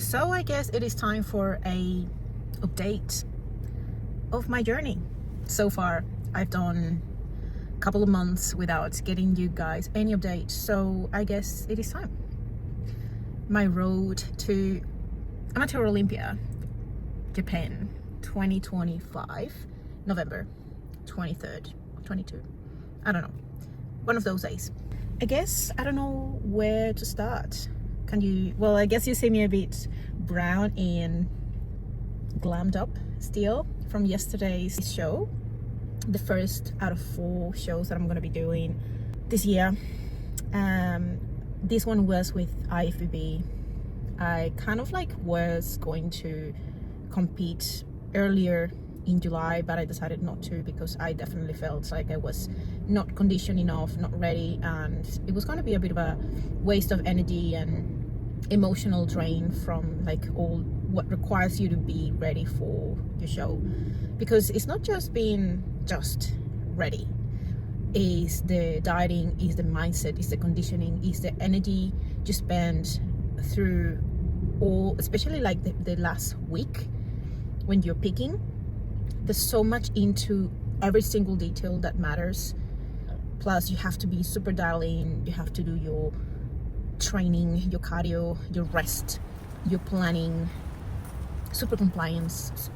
So I guess it is time for a update of my journey. So far, I've done a couple of months without getting you guys any update. So I guess it is time. My road to Amateur Olympia, Japan, 2025, November 23rd, 22. I don't know. One of those days. I guess I don't know where to start. Can you, well, I guess you see me a bit brown and glammed up still from yesterday's show. The first out of 4 shows that I'm going to be doing this year. This one was with IFBB. I kind of was going to compete earlier in July, but I decided not to because I definitely felt like I was not conditioned enough, not ready, and it was going to be a bit of a waste of energy and emotional drain from all what requires you to be ready for your show, because it's not just being just ready. Is the dieting, is the mindset, is the conditioning, is the energy you spend through all, especially the last week when you're picking. There's so much into every single detail that matters. Plus you have to be super dialed in. You have to do your training, your cardio, your rest, your planning, super compliance,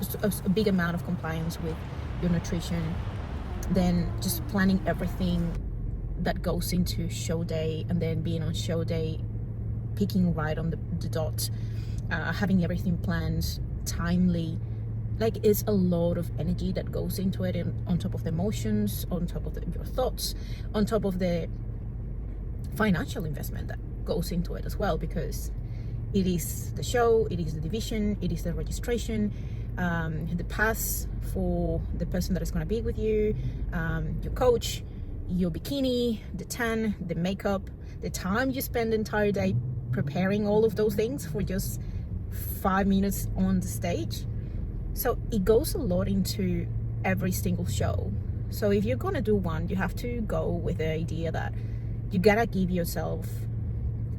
a big amount of compliance with your nutrition, then just planning everything that goes into show day, and then being on show day, picking right on the dot, having everything planned, timely. It's a lot of energy that goes into it, and on top of the emotions, on top of your thoughts, on top of the financial investment that goes into it as well, because it is the show, it is the division, it is the registration, the pass for the person that is going to be with you, your coach, your bikini, the tan, the makeup, the time you spend the entire day preparing all of those things for just 5 minutes on the stage. So it goes a lot into every single show. So if you're gonna do one, you have to go with the idea that you gotta give yourself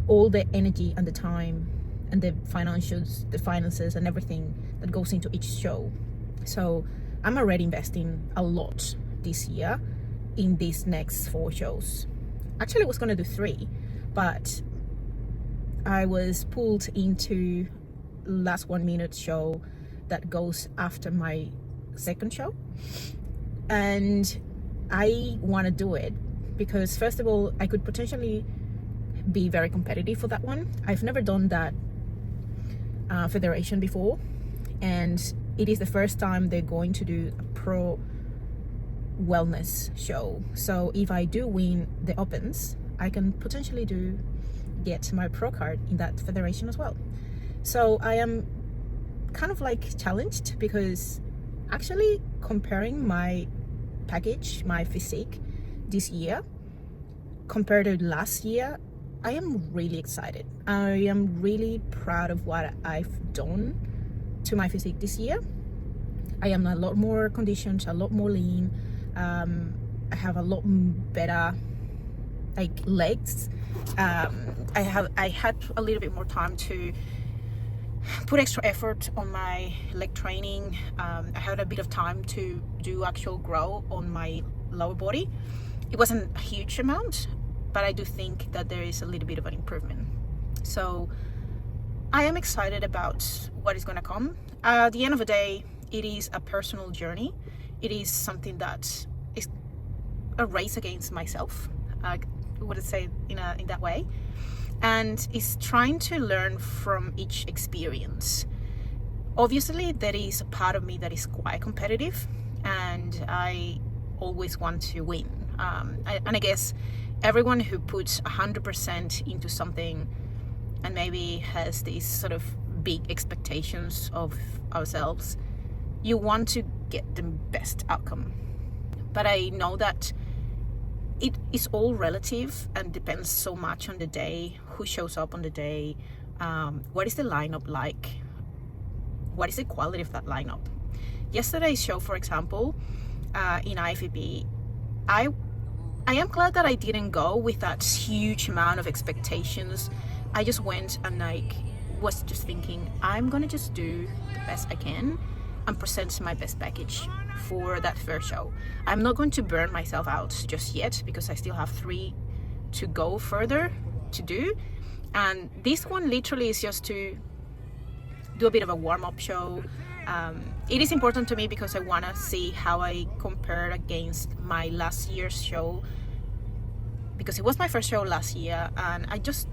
all the energy and the time and the financials, the finances and everything that goes into each show. So I'm already investing a lot this year in these next 4 shows. Actually, I was gonna do 3, but I was pulled into last 1 minute show that goes after my second show, and I want to do it because, first of all, I could potentially be very competitive for that one. I've never done that federation before, and it is the first time they're going to do a pro wellness show. So if I do win the opens, I can potentially get my pro card in that federation as well. So I am kind of challenged, because actually comparing my package, my physique this year compared to last year, I am really excited. I am really proud of what I've done to my physique this year. I am a lot more conditioned, a lot more lean. I have a lot better legs. I had a little bit more time to put extra effort on my leg training. I had a bit of time to do actual grow on my lower body. It wasn't a huge amount, but I do think that there is a little bit of an improvement. So I am excited about what is going to come. At the end of the day, it is a personal journey. It is something that is a race against myself. I would say in that way. And is trying to learn from each experience. Obviously, there is a part of me that is quite competitive, and I always want to win. And I guess everyone who puts 100% into something and maybe has these sort of big expectations of ourselves, you want to get the best outcome. But I know that it is all relative and depends so much on the day, who shows up on the day, what is the lineup like, what is the quality of that lineup. Yesterday's show, for example, in IFBB, I am glad that I didn't go with that huge amount of expectations. I just went and was just thinking, I'm gonna just do the best I can and present my best package for that first show. I'm not going to burn myself out just yet because I still have 3 to go further to do, and this one literally is just to do a bit of a warm-up show. It is important to me because I want to see how I compare against my last year's show, because it was my first show last year, and I just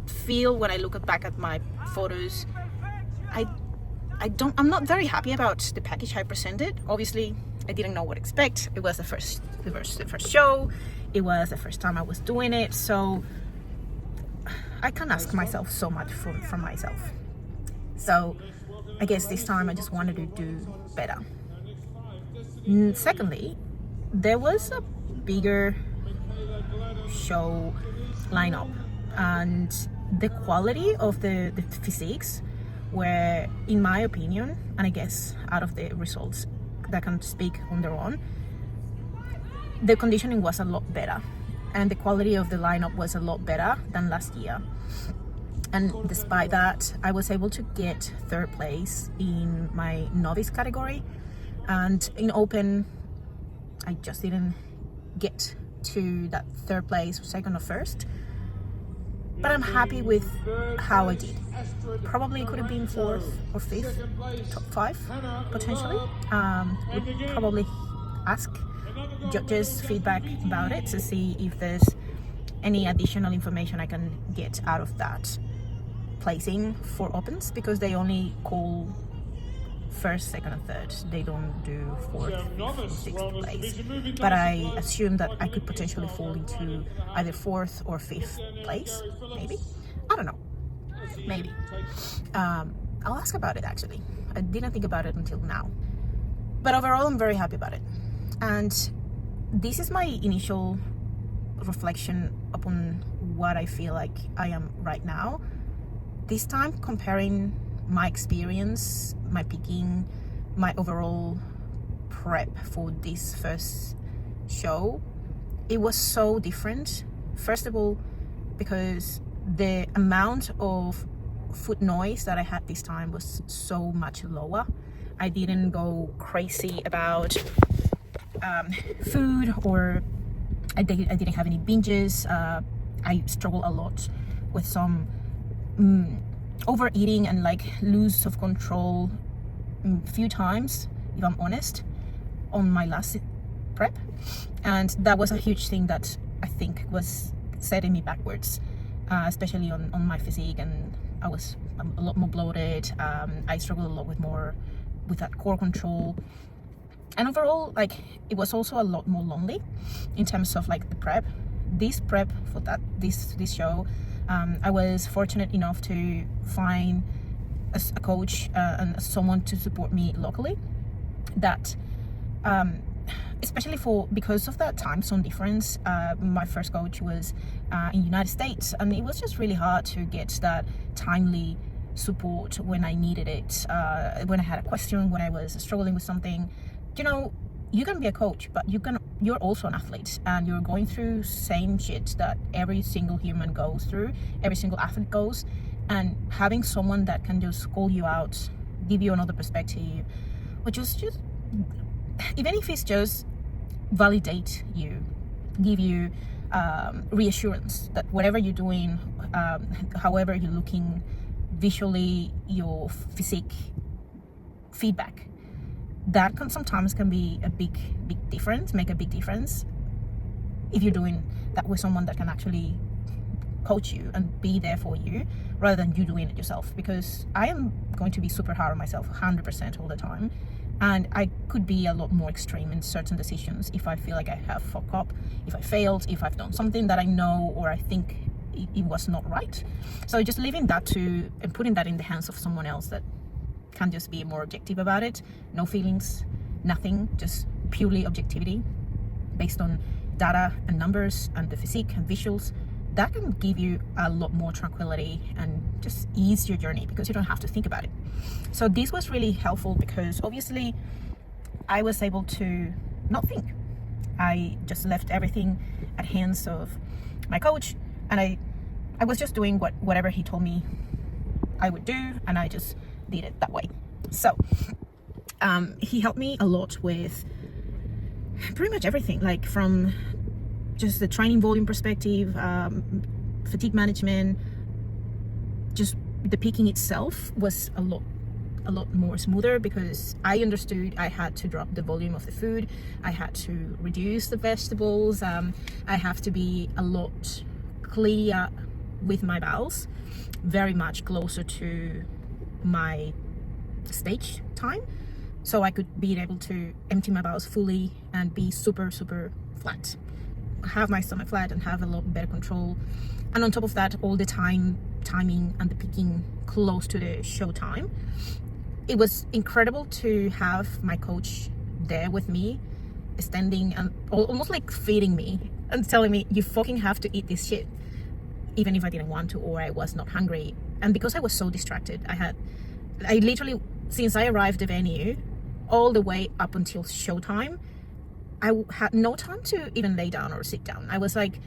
feel when I look back at my photos, I'm not very happy about the package I presented. Obviously, I didn't know what to expect. It was the first show. It was the first time I was doing it, so I can't ask myself so much from myself. So I guess this time I just wanted to do better. Secondly, there was a bigger show lineup, and the quality of the physiques were, in my opinion, and I guess out of the results that can speak on their own, the conditioning was a lot better, and the quality of the lineup was a lot better than last year. And despite that, I was able to get 3rd place in my novice category, and in open I just didn't get to that 3rd place, 2nd or 1st, but I'm happy with how I did. Probably could have been 4th or 5th, top 5 potentially. Would probably ask judges feedback about it to see if there's any additional information I can get out of that placing for opens, because they only call 1st, 2nd and 3rd. They don't do 4th, 5th or 6th place. But I assume that I could potentially fall into either 4th or 5th place, maybe. I don't know. Maybe. I'll ask about it actually. I didn't think about it until now. But overall, I'm very happy about it. And this is my initial reflection upon what I feel like I am right now. This time, comparing my experience, my picking, my overall prep for this first show, it was so different. First of all, because the amount of food noise that I had this time was so much lower. I didn't go crazy about food, or I didn't have any binges. I struggled a lot with some overeating and like loss of control a few times, if I'm honest, on my last prep, and that was a huge thing that I think was setting me backwards, especially on my physique, and I'm a lot more bloated. I struggled a lot with that core control, and overall, like, it was also a lot more lonely in terms of like the prep. This prep for this show, I was fortunate enough to find a coach and someone to support me locally. That especially because of that time zone difference, my first coach was in the United States, and it was just really hard to get that timely support when I needed it, when I had a question, when I was struggling with something. You know, you can be a coach, but you're also an athlete, and you're going through same shit that every single human goes through, every single athlete goes, and having someone that can just call you out, give you another perspective, or just even if it's just validate you, give you reassurance that whatever you're doing, however you're looking visually, your physique, feedback, that sometimes can be a big difference, make a big difference if you're doing that with someone that can actually coach you and be there for you, rather than you doing it yourself. Because I am going to be super hard on myself 100% all the time, and I could be a lot more extreme in certain decisions if I feel like I have fucked up, if I failed, if I've done something that I know or I think it was not right. So just leaving that and putting that in the hands of someone else that can just be more objective about it, no feelings, nothing, just purely objectivity based on data and numbers and the physique and visuals, that can give you a lot more tranquility and just ease your journey, because you don't have to think about it. So this was really helpful, because obviously I was able to not think. I just left everything at hands of my coach, and I was just doing whatever he told me I would do, and I just did it that way. So he helped me a lot with pretty much everything, like from just the training volume perspective, fatigue management, just the peaking itself was a lot more smoother, because I understood I had to drop the volume of the food, I had to reduce the vegetables, I have to be a lot clear with my bowels, very much closer to my stage time, so I could be able to empty my bowels fully and be super flat, have my stomach flat and have a lot better control. And on top of that, all the timing and the peaking close to the show time. It was incredible to have my coach there with me, standing and almost like feeding me and telling me, you fucking have to eat this shit, even if I didn't want to or I was not hungry. And because I was so distracted, I literally, since I arrived at the venue all the way up until showtime, I had no time to even lay down or sit down. I was like,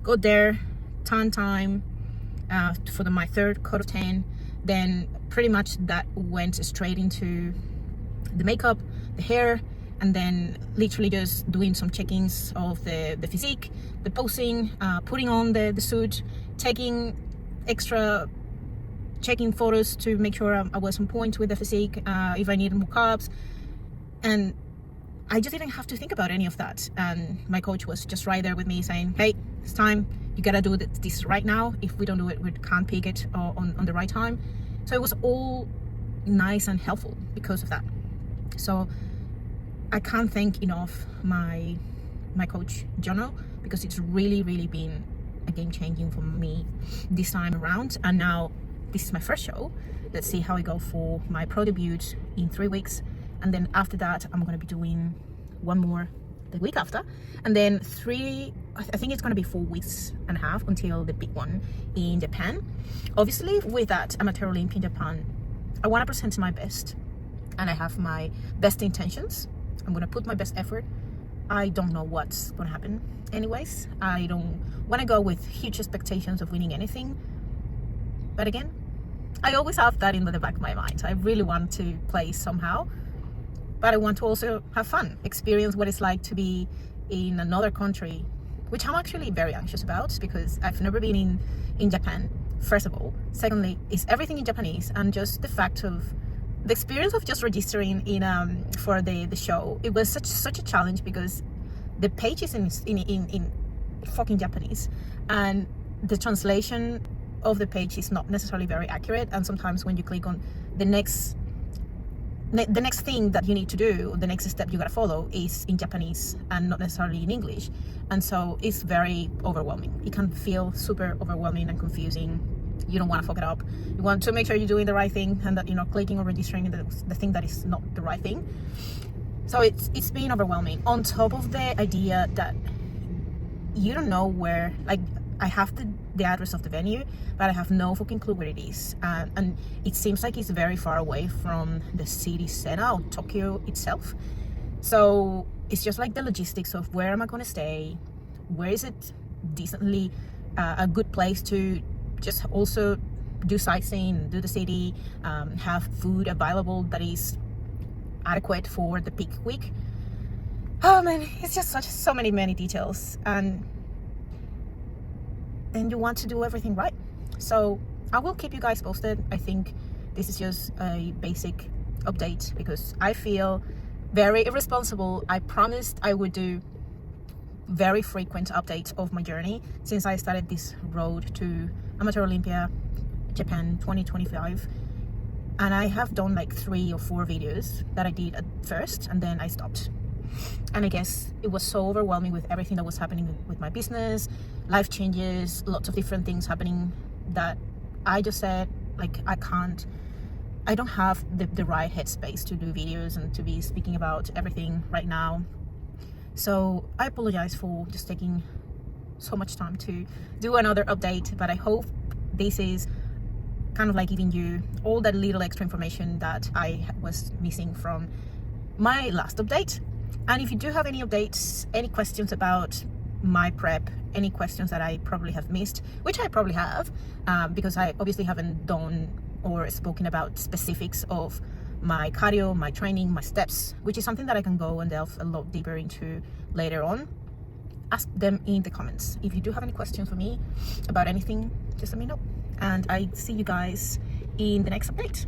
got there, time for my third cut of 10, then pretty much that went straight into the makeup, the hair, and then literally just doing some check-ins of the physique, the posing, putting on the suit, taking extra checking photos to make sure I was on point with the physique, if I needed more carbs. And I just didn't have to think about any of that. And my coach was just right there with me saying, hey, it's time, you gotta do this right now. If we don't do it, we can't peak it on the right time. So it was all nice and helpful because of that. So I can't thank enough my coach Jono, because it's really been a game changing for me this time around. And now this is my first show. Let's see how I go for my pro debut in 3 weeks, and then after that I'm going to be doing one more the week after, and then I think it's going to be 4.5 weeks until the big one in Japan. Obviously with that Amateur Olympia in Japan, I want to present my best, and I have my best intentions. I'm going to put my best effort. I don't know what's going to happen anyways. I don't want to go with huge expectations of winning anything, but again, I always have that in the back of my mind. I really want to play somehow, but I want to also have fun, experience what it's like to be in another country, which I'm actually very anxious about, because I've never been in Japan, first of all. Secondly, is everything in Japanese, and just the fact of the experience of just registering in for the show, it was such a challenge, because the page is in fucking Japanese, and the translation of the page is not necessarily very accurate, and sometimes when you click on the next thing that you need to do, the next step you gotta follow is in Japanese and not necessarily in English, and so it's very overwhelming. It can feel super overwhelming and confusing. You don't want to fuck it up. You want to make sure you're doing the right thing, and that you're not clicking or registering the thing that is not the right thing. So it's been overwhelming, on top of the idea that you don't know where, like, I have the address of the venue, but I have no fucking clue where it is, and it seems like it's very far away from the city center of Tokyo itself. So it's just like the logistics of where am I going to stay, where is it decently a good place to just also do sightseeing, do the city, have food available that is adequate for the peak week. Oh man, it's just so many details, and then you want to do everything right. So I will keep you guys posted. I think this is just a basic update because I feel very irresponsible. I promised I would do very frequent updates of my journey since I started this road to Amateur Olympia Japan 2025, and I have done like 3 or 4 videos that I did at first, and then I stopped. And I guess it was so overwhelming with everything that was happening with my business, life changes, lots of different things happening, that I just said, like, I don't have the right headspace to do videos and to be speaking about everything right now. So I apologize for just taking so much time to do another update, but I hope this is kind of like giving you all that little extra information that I was missing from my last update. And if you do have any updates, any questions about my prep, any questions that I probably have missed, which I probably have, because I obviously haven't done or spoken about specifics of my cardio, my training, my steps, which is something that I can go and delve a lot deeper into later on. Ask them in the comments. If you do have any questions for me about anything, just let me know. And I see you guys in the next update.